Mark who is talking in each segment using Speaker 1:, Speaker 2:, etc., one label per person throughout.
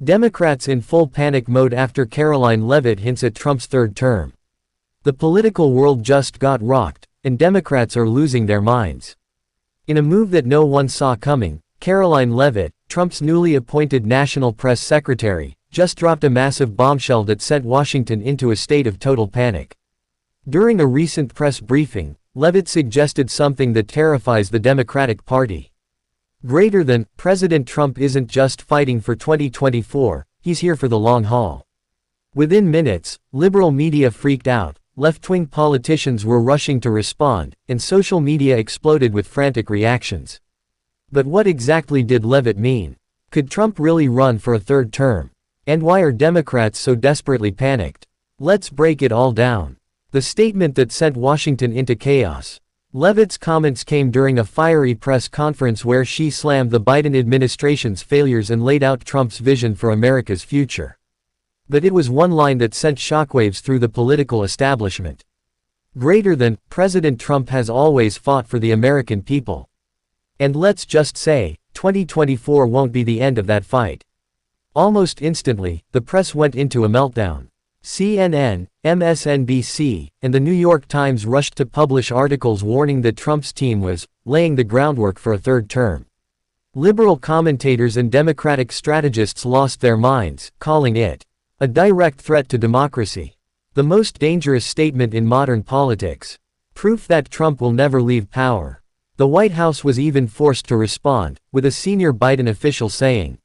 Speaker 1: Democrats in full panic mode after Karoline Leavitt hints at Trump's third term. The political world just got rocked, and Democrats are losing their minds. In a move that no one saw coming, Karoline Leavitt, Trump's newly appointed national press secretary, just dropped a massive bombshell that sent Washington into a state of total panic. During a recent press briefing, Leavitt suggested something that terrifies the Democratic Party. President Trump isn't just fighting for 2024, he's here for the long haul. Within minutes, liberal media freaked out, left-wing politicians were rushing to respond, and social media exploded with frantic reactions. But what exactly did Leavitt mean? Could Trump really run for a third term? And why are Democrats so desperately panicked? Let's break it all down. The statement that sent Washington into chaos. Leavitt's comments came during a fiery press conference where she slammed the Biden administration's failures and laid out Trump's vision for America's future. But it was one line that sent shockwaves through the political establishment. President Trump has always fought for the American people. And let's just say, 2024 won't be the end of that fight. Almost instantly, the press went into a meltdown. CNN, MSNBC, and the New York Times rushed to publish articles warning that Trump's team was laying the groundwork for a third term. Liberal commentators and Democratic strategists lost their minds, calling it a direct threat to democracy. The most dangerous statement in modern politics. Proof that Trump will never leave power. The White House was even forced to respond, with a senior Biden official saying,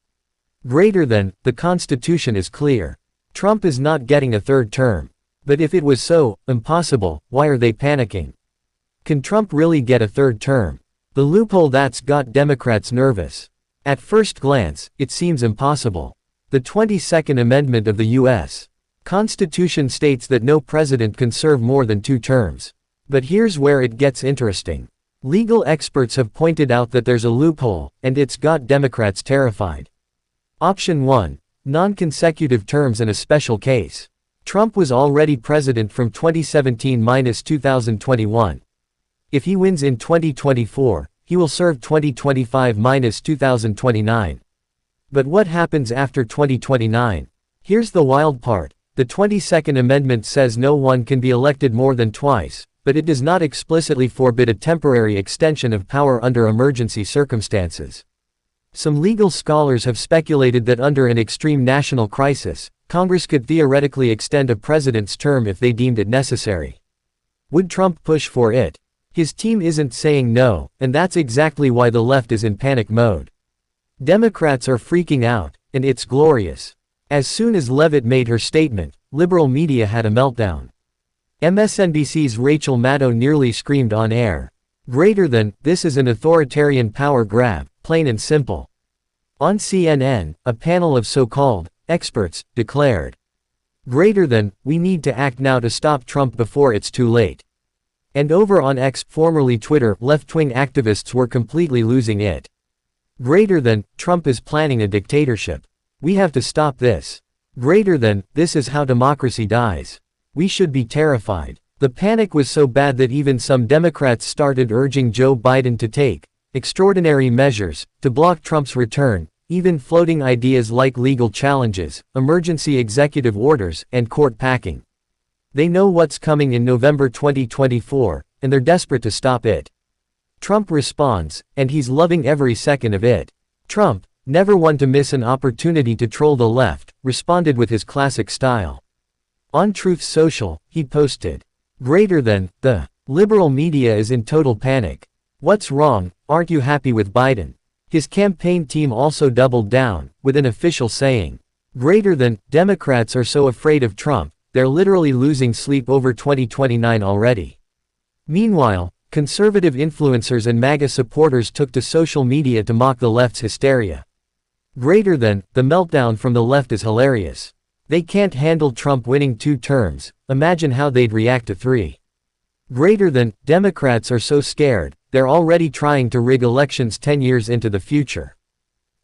Speaker 1: "The Constitution is clear. Trump is not getting a third term. But if it was so impossible, why are they panicking? Can Trump really get a third term? The loophole that's got Democrats nervous. At first glance, it seems impossible. The 22nd Amendment of the U.S. Constitution states that no president can serve more than 2 terms. But here's where it gets interesting. Legal experts have pointed out that there's a loophole, and it's got Democrats terrified. Option 1. Non-consecutive terms in a special case. Trump was already president from 2017–2021. If he wins in 2024, he will serve 2025–2029. But what happens after 2029? Here's the wild part. The 22nd Amendment says no one can be elected more than twice, but it does not explicitly forbid a temporary extension of power under emergency circumstances. Some legal scholars have speculated that under an extreme national crisis, Congress could theoretically extend a president's term if they deemed it necessary. Would Trump push for it? His team isn't saying no, and that's exactly why the left is in panic mode. Democrats are freaking out, and it's glorious. As soon as Leavitt made her statement, liberal media had a meltdown. MSNBC's Rachel Maddow nearly screamed on air. This is an authoritarian power grab, plain and simple. On CNN, a panel of so-called experts declared, we need to act now to stop Trump before it's too late. And over on X, formerly Twitter, left-wing activists were completely losing it. Trump is planning a dictatorship. We have to stop this. This is how democracy dies. We should be terrified. The panic was so bad that even some Democrats started urging Joe Biden to take extraordinary measures to block Trump's return, even floating ideas like legal challenges, emergency executive orders, and court packing. They know what's coming in November 2024, and they're desperate to stop it. Trump responds, and he's loving every second of it. Trump, never one to miss an opportunity to troll the left, responded with his classic style. On Truth Social, he posted, "The liberal media is in total panic. What's wrong, aren't you happy with Biden?" His campaign team also doubled down, with an official saying, Democrats are so afraid of Trump, they're literally losing sleep over 2029 already. Meanwhile, conservative influencers and MAGA supporters took to social media to mock the left's hysteria. The meltdown from the left is hilarious. They can't handle Trump winning 2 terms, imagine how they'd react to 3. Democrats are so scared, they're already trying to rig elections 10 years into the future.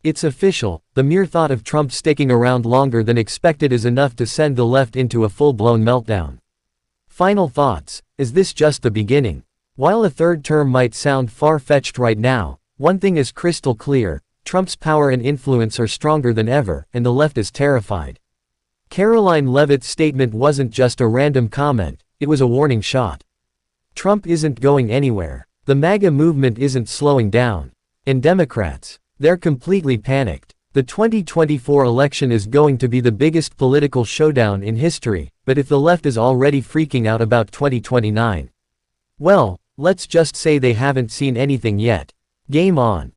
Speaker 1: It's official, the mere thought of Trump sticking around longer than expected is enough to send the left into a full-blown meltdown. Final thoughts, is this just the beginning? While a third term might sound far-fetched right now, one thing is crystal clear, Trump's power and influence are stronger than ever, and the left is terrified. KarolineLeavitt's statement wasn't just a random comment, it was a warning shot. Trump isn't going anywhere. The MAGA movement isn't slowing down. And Democrats, they're completely panicked. The 2024 election is going to be the biggest political showdown in history, but if the left is already freaking out about 2029, well, let's just say they haven't seen anything yet. Game on.